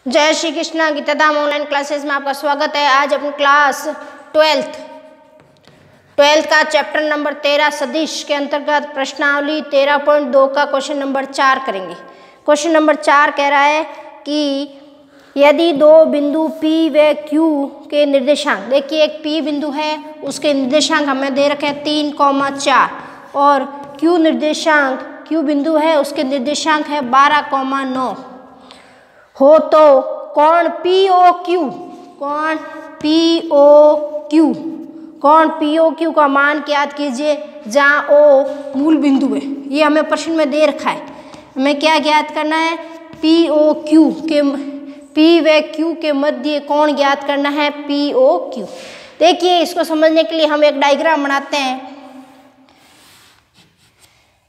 जय Shri Krishna. गीताधाम online classes में आपका स्वागत है। आज अपनी क्लास ट्वेल्थ का चैप्टर नंबर 13 सदिश के अंतर्गत प्रश्नावली 13.2 का क्वेश्चन नंबर 4 करेंगे। क्वेश्चन नंबर 4 कह रहा है कि यदि दो बिंदु P व Q के निर्देशांक, देखिए एक P बिंदु है, उसके निर्देशांक हमें दे रखे हैं 3,4 और Q बिंदु है, उसके निर्देशांक है 12,9 हो तो कोण POQ का मान ज्ञात कीजिए जहाँ O मूल बिंदु है। ये हमें प्रश्न में दे रखा है। हमें क्या ज्ञात करना है? P व Q के मध्य कोण ज्ञात करना है POQ। देखिए इसको समझने के लिए हम एक डायग्राम बनाते हैं।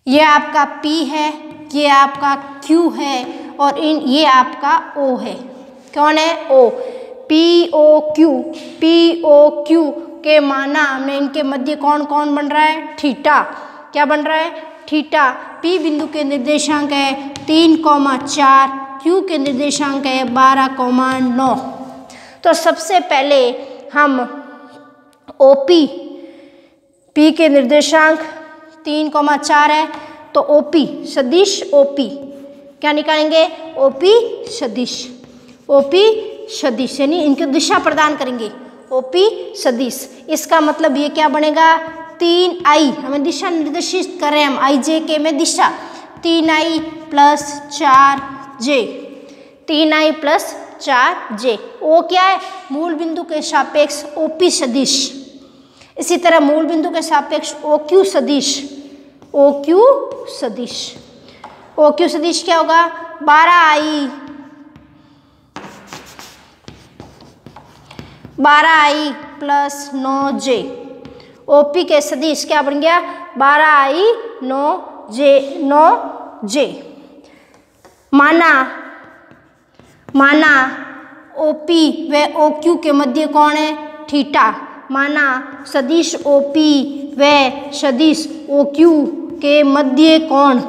ये आपका P है, ये आपका Q है और ये आपका O है। कौन है? O। POQ के माना हमने इनके मध्य कौन बन रहा है? थीटा। क्या बन रहा है? थीटा। P बिंदु के निर्देशांक है 3,4, Q के निर्देशांक है 12,9। तो सबसे पहले हम P के निर्देशांक 3,4 है तो OP सदिश OP क्या निकालेंगे? OP सदिश यानी इनकी दिशा प्रदान करेंगे। OP सदिश, इसका मतलब ये क्या बनेगा? 3i, हमें दिशा निर्देशित कर रहे हैं हम IJ में दिशा, 3i plus 4j, 3i plus 4j। O क्या है? मूल बिंदु के सापेक्ष OP सदिश। इसी तरह मूल बिंदु के सापेक्ष OQ सदिश क्या होगा? 12i plus 9j। OP के सदिश क्या बन गया? 12i 9j। माना OP व OQ के मध्य कौन है? थीटा। माना सदिश OP व सदिश OQ के मध्य कौन है?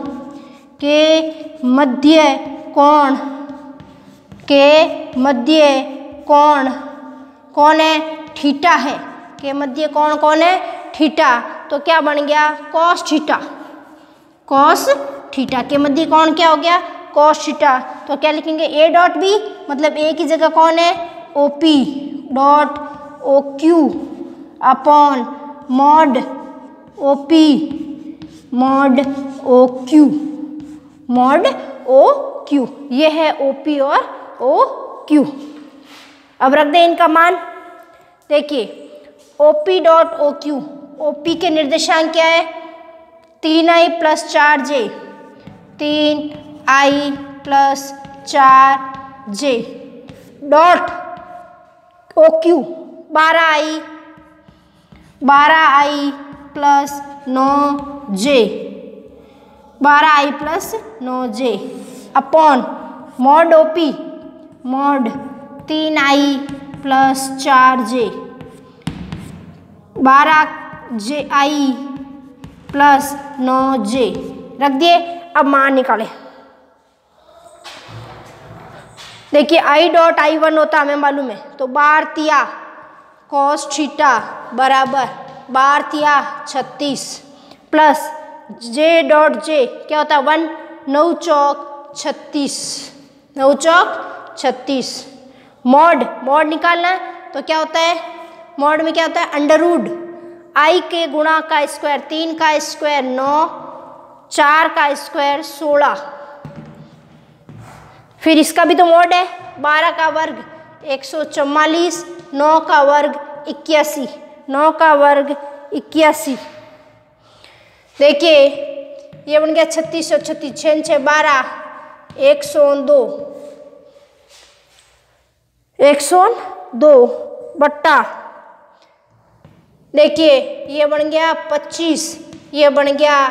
थीटा है। के मध्य कौन है? थीटा। तो क्या बन गया? कॉस थीटा के मध्य कौन क्या हो गया? Cos theta. तो क्या लिखेंगे? A डॉट B, मतलब A की जगह कौन है? OP dot OQ upon mod OQ। ये है OP और OQ। अब रख दें इनका मान। देखिए OP डॉट OP के निर्देशांक क्या है? 3i plus 4j, 3i plus 4j dot OQ 12i plus 9j upon mod OP mod 3i plus 4j 12ji plus 9j रख दिए। अब मान निकालें। देखिए i डॉट i1 होता हमें मालूम है, तो 12 कॉस थीटा बराबर 12 प्लस j डॉट j क्या होता है? 1 9 चौक 36 मॉड निकालना है तो क्या होता है? मॉड में क्या होता है? अंडर रूट i के गुणा का स्क्वायर, 3 का स्क्वायर 9, 4 का स्क्वायर 16। फिर इसका भी तो मॉड है। 12 का वर्ग 144, 9 का वर्ग 81। देखिए ये बन गया 36 6 6 12 102 बट्टा। देखिए ये बन गया 25, ये बन गया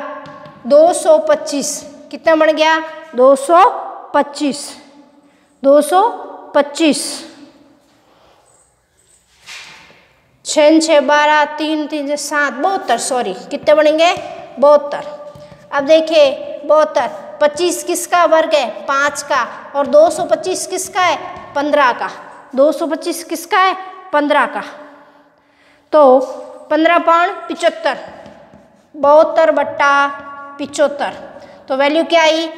225। कितना बन गया? 225 6 6 12 3 3 7 72। सॉरी, कितने बनेंगे? 72। अब देखिए 72 25 किसका वर्ग है? 5 का। और 225 किसका है? 15 का। 225 किसका है? 15 का। तो 15.75, 72/75। तो वैल्यू क्या आई?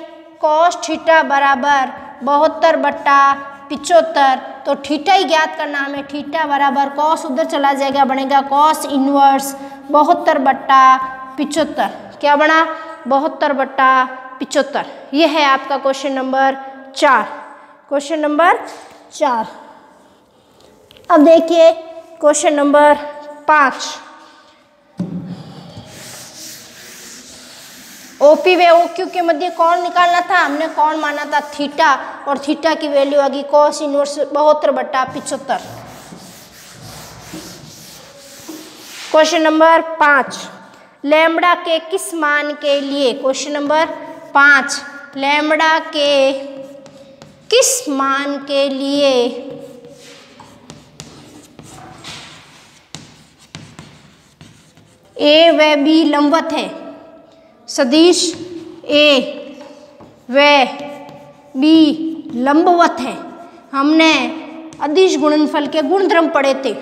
cos थीटा बराबर 72/75। तो थीटा ही ज्ञात करना हमें। थीटा बराबर cos उधर चला जाएगा, बनेगा cos इनवर्स 72/75। क्या बना? 72/75। यह है आपका क्वेश्चन नंबर 4। Question number 4। अब देखिए क्वेश्चन नंबर 5। ओपी व ओक्यू के मध्य कौन निकालना था? हमने कौन माना था? थीटा। और थीटा की वैल्यू आ गई cos inverse 72/75। Question number 5, lambda के किस मान के लिए? क्वेश्चन नंबर 5, लैम्बडा के किस मान के लिए ए व बी लंबवत है? सदिश ए व बी लंबवत है। हमने अदिश गुणनफल के गुणधर्म पढ़े थे।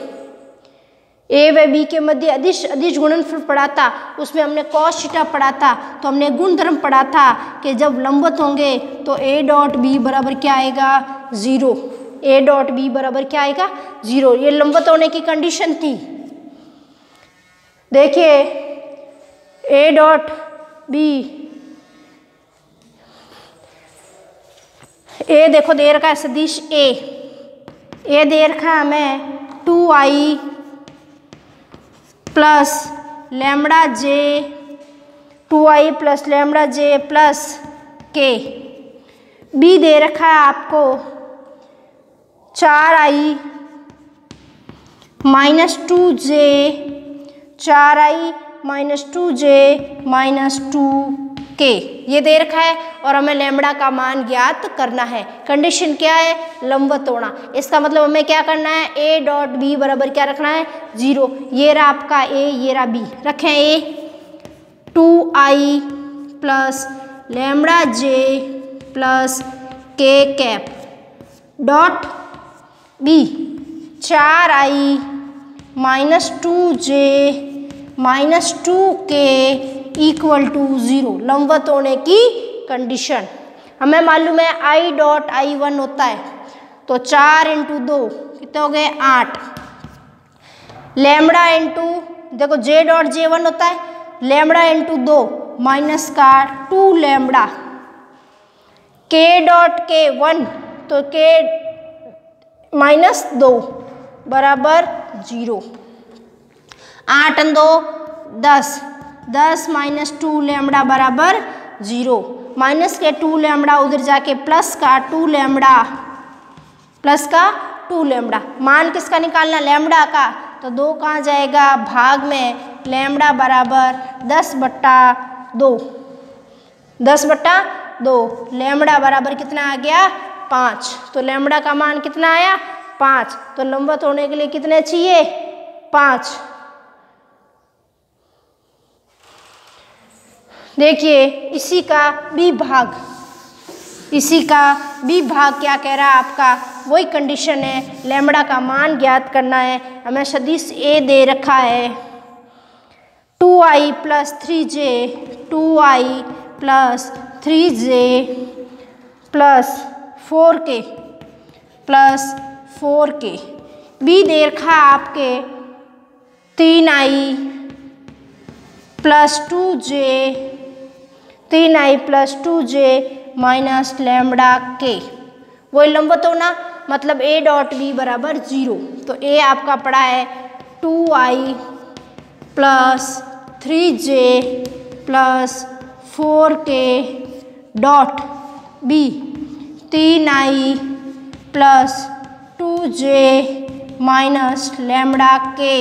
ए व बी के मध्य अदिश गुणनफल पढ़ा था, उसमें हमने cos थीटा पढ़ा था। तो हमने गुणधर्म पढ़ा था कि जब लंबवत होंगे तो ए डॉट बी बराबर क्या आएगा? 0। ए डॉट बी बराबर क्या आएगा? 0। ये लंबवत होने की कंडीशन थी। देखिए ए डॉट बी, ए देखो दे रखा है सदिश ए दे रखा है हमें 2i प्लस लैम्बडा जे, 2i plus lambda j plus के। बी दे रखा है आपको 4i minus 2j, 4i minus 2j minus 2k ये दे रखा है। और हमें लैम्बडा का मान ज्ञात करना है। कंडीशन क्या है? लंबवत होना। इसका मतलब हमें क्या करना है? ए डॉट बी बराबर क्या रखना है? 0। ये रहा आपका ए, ये रहा बी। रखें a 2i plus lambda j plus k cap dot b 4i minus 2j minus 2k equal to 0। लंबवत होने की कंडीशन हमें मालूम है i डॉट i1 होता है। तो 4 × 2 कितने हो गए? 8। लैम्बडा इंटू देखो j डॉट j1 होता है, लैम्बडा इंटू 2 माइनस का 2 लैम्बडा, k डॉट k 1 तो k माइनस 2 बराबर 0। 8 × 2 10, 10 माइनस 2 लैम्बडा बराबर 0। माइनस के 2 लैम्बडा उधर जाके प्लस का 2 लैम्बडा, प्लस का 2 लैम्बडा। मान किसका निकालना? लैम्बडा का। तो 2 कहाँ जाएगा? भाग में। लैम्बडा बराबर 10/2, 10/2। लैम्बडा बराबर कितना आ गया? 5। तो लैम्बडा का मान कितना आया? 5। तो लंबवत होने के लिए कितने चाहिए? 5। देखिए इसी का बी भाग, इसी का बी भाग क्या कह रहा है आपका? वही कंडीशन है, लैम्बडा का मान ज्ञात करना है। हमें सदिश ए दे रखा है 2i plus 3j, 2i plus 3j plus 4k plus 4k। B दे रखा है आपके 3i plus 2j, 3i plus 2j minus lambda के। वही लंबवत होना, मतलब ए डॉट बी बराबर 0। तो ए आपका पड़ा है 2i plus 3j plus 4k dot b 3i plus 2j minus lambda के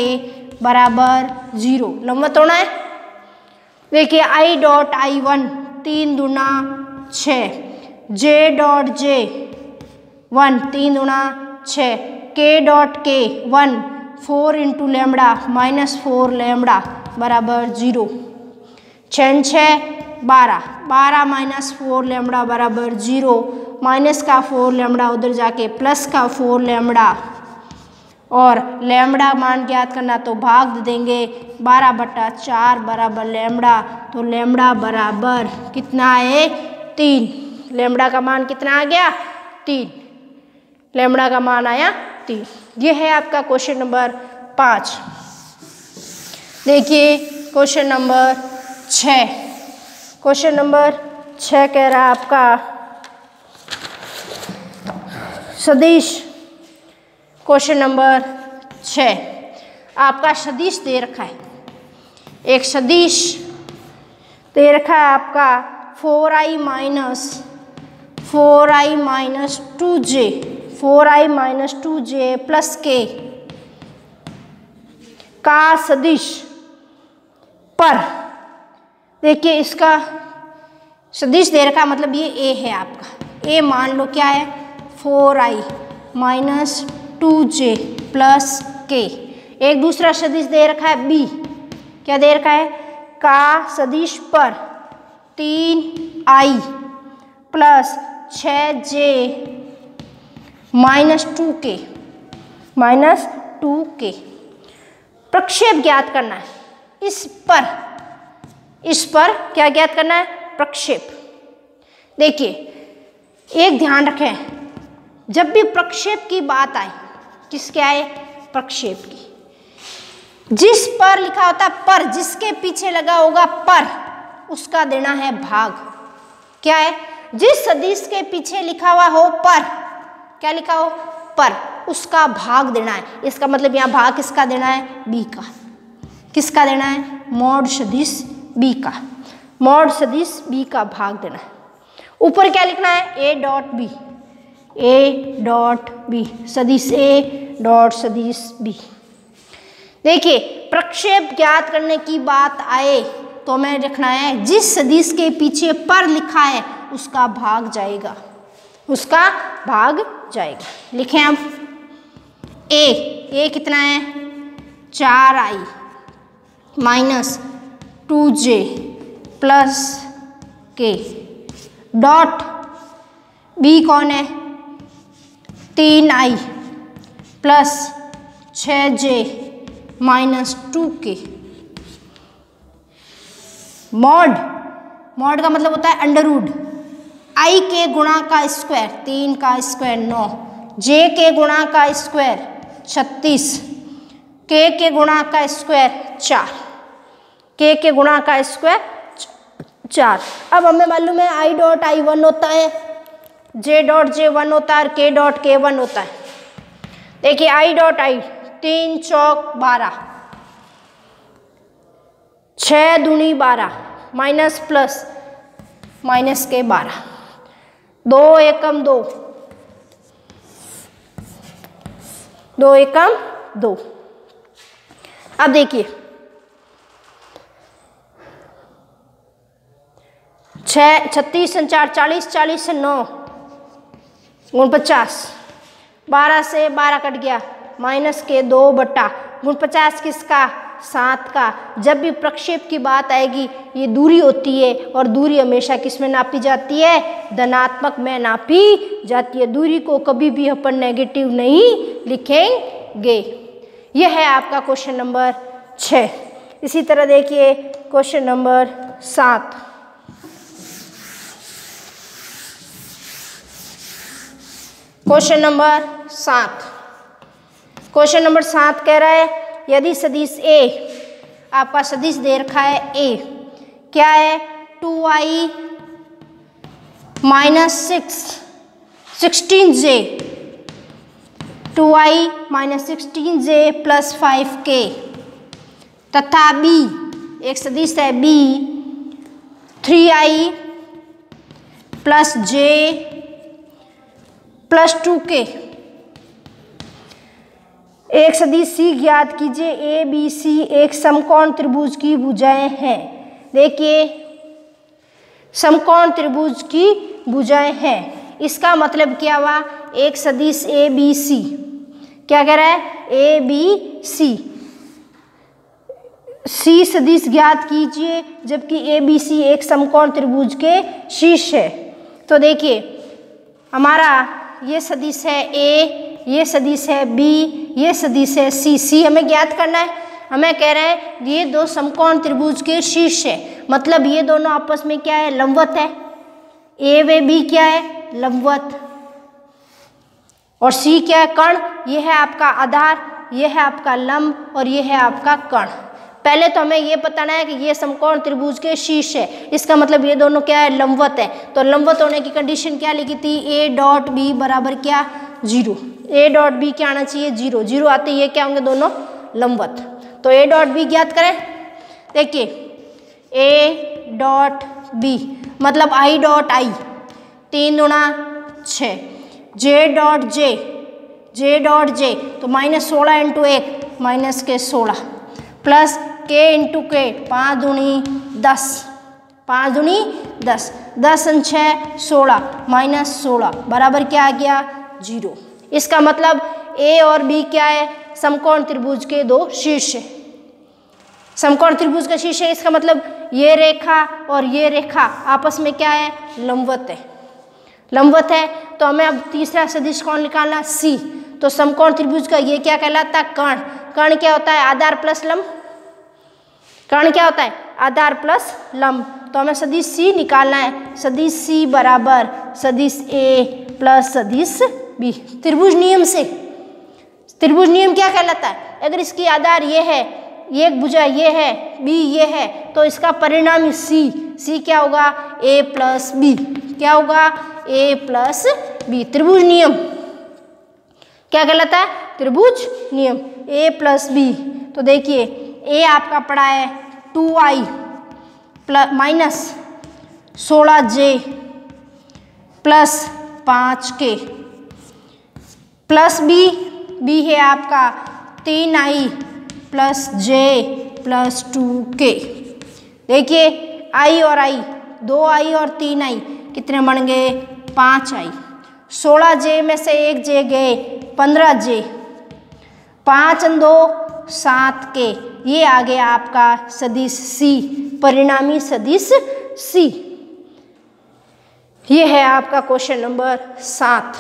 बराबर 0। लंबवत होना है। देखिए i डॉट i1 3 दूना 6, j डॉट j 1 3 दूना 6, k dot k 1 4 into lambda minus 4 lambda बराबर 0। 6 6 12, 12 माइनस 4 लैम्बडा बराबर 0, माइनस का 4 लैम्बडा उधर जाके प्लस का 4 लैम्बडा, और लैम्बडा मान ज्ञात करना तो भाग दे देंगे 12/4 बराबर लैम्बडा, तो लैम्बडा बराबर कितना है 3। लैम्बडा का मान कितना आ गया 3, लैम्बडा का मान आया 3। ये है आपका क्वेश्चन नंबर 5। देखिए क्वेश्चन नंबर 6। क्वेश्चन नंबर 6 कह रहा है आपका सदिश। क्वेश्चन नंबर 6 आपका सदिश दे रखा है, एक सदिश दे रखा है आपका 4i minus 2j plus k का सदिश पर। देखिए इसका सदिश दे रखा मतलब ये a है आपका, a मान लो क्या है 4i minus 2j plus k। एक दूसरा सदिश दे रखा है b, क्या दे रखा है का सदिश पर 3i plus 6j minus 2k प्रक्षेप ज्ञात करना है। इस पर क्या ज्ञात करना है प्रक्षेप। देखिए एक ध्यान रखें, जब भी प्रक्षेप की बात आए, किसके आए प्रक्षेप की, जिस पर लिखा होता है पर, जिसके पीछे लगा होगा पर, उसका देना है भाग। क्या है जिस सदिश के पीछे लिखा हुआ हो पर, क्या लिखा हो पर, उसका भाग देना है। इसका मतलब यहाँ भाग किसका देना है b का। किसका देना है मॉड सदिश b का, मॉड सदिश b का भाग देना है। ऊपर क्या लिखना है a डॉट b सदिश a डॉट सदिश b। देखिए प्रक्षेप ज्ञात करने की बात आए तो हमें रखना है जिस सदिश के पीछे पर लिखा है उसका भाग जाएगा, उसका भाग जाएगा। लिखें अब a कितना है 4i minus 2j plus k dot b कौन है 3i plus 6j minus 2k। Mod का मतलब होता है अंडरवुड, i के गुणा का स्क्वायर 3 का स्क्वायर 9, j के गुणा का स्क्वायर 36, k के गुणा का स्क्वायर 4, k के गुणा का स्क्वायर 4। अब हमें मालूम है i डॉट i 1 होता है, j डॉट j 1 होता है और k डॉट k 1 होता है। देखिए i डॉट i 3 चौक 12, 6 दूनी 12 माइनस प्लस माइनस के 12, 2 एकम 2, 2 एकम 2। अब देखिए 36 से 4 40, 40 से 9 49, 12 से 12 कट गया माइनस के 2 बटा 49 किसका 7 का। जब भी प्रक्षेप की बात आएगी ये दूरी होती है और दूरी हमेशा किस में नापी जाती है धनात्मक में नापी जाती है। दूरी को कभी भी अपन नेगेटिव नहीं लिखेंगे। यह है आपका क्वेश्चन नंबर 6। इसी तरह देखिए question number 7। Question number 7, question number 7 कह रहा है यदि सदिश A, आपका सदिश दे रखा है A, क्या है 2i minus 16j, 2i minus 16j plus 5k तथा B, एक सदिश है B 3i plus j plus 2k। एक सदिश C ज्ञात कीजिए ए बी सी एक समकोण त्रिभुज की भुजाएं हैं। देखिए समकोण त्रिभुज की भुजाएं हैं, इसका मतलब क्या हुआ एक सदिश ए बी सी क्या कह रहा है ए बी सी सी सदिश ज्ञात कीजिए जबकि ए बी सी एक समकोण त्रिभुज के शीर्ष है। तो देखिए हमारा ये सदिश है ए, ये सदिश है बी, ये सदिश है सी। सी हमें ज्ञात करना है। हमें कह रहे हैं ये दो समकोण त्रिभुज के शीर्ष है, मतलब ये दोनों आपस में क्या है, लंबवत है। ए व बी क्या है, लंबवत, और सी क्या है, कर्ण। ये है आपका आधार, ये है आपका लंब और ये है आपका कर्ण। पहले तो हमें ये बताना है कि ये समकोण त्रिभुज के शीर्ष है, इसका मतलब ये दोनों क्या है, लंबवत है। तो लंबवत होने की कंडीशन क्या लिखी थी, ए डॉट बी बराबर क्या, 0। ए डॉट बी क्या आना चाहिए, 0। 0 आते ये क्या होंगे, दोनों लंबवत। तो ए डॉट बी ज्ञात करें। देखिए ए डॉट बी मतलब आई डॉट आई, 3 गुणा 6। J dot J, J dot J तो -16 इंटू 1 माइनस के 16 प्लस के इंटू के 5 दूनी 10, 5 दूनी 10, 10 और 6 16 -16 बराबर क्या आ गया, 0। इसका मतलब ए और बी क्या है, समकोण त्रिभुज के दो शीर्ष है। समकोण त्रिभुज का शीर्ष है, इसका मतलब ये रेखा और ये रेखा आपस में क्या है, लंबवत है। लंबवत है तो हमें अब तीसरा सदिश कौन निकालना, सी। तो समकोण त्रिभुज का ये क्या कहलाता है, कर्ण। कर्ण क्या होता है, आधार प्लस लंब। कर्ण क्या होता है, आधार प्लस लंब। तो हमें सदिश सी निकालना है। सदिश सी बराबर सदिश ए प्लस सदिश बी। त्रिभुज नियम से, त्रिभुज नियम क्या कहलाता है, अगर इसकी आधार ये है, ये एक भुजा ये है, बी ये है, तो इसका परिणामी सी। सी क्या होगा, ए प्लस बी। क्या होगा, ए प्लस बी। त्रिभुज नियम क्या कहलाता है, त्रिभुज नियम, ए प्लस बी। तो देखिए ए आपका पड़ा है 2i plus minus 16j plus 5k plus b, b है आपका 3i plus j plus 2k। देखिए i और i, 2i और 3i कितने बन गए, 5i। 16j में से एक j गए, 15j, 5 और 2 7k। ये आ गया आपका सदिश सी, परिणामी सदिश सी। ये है आपका क्वेश्चन नंबर 7।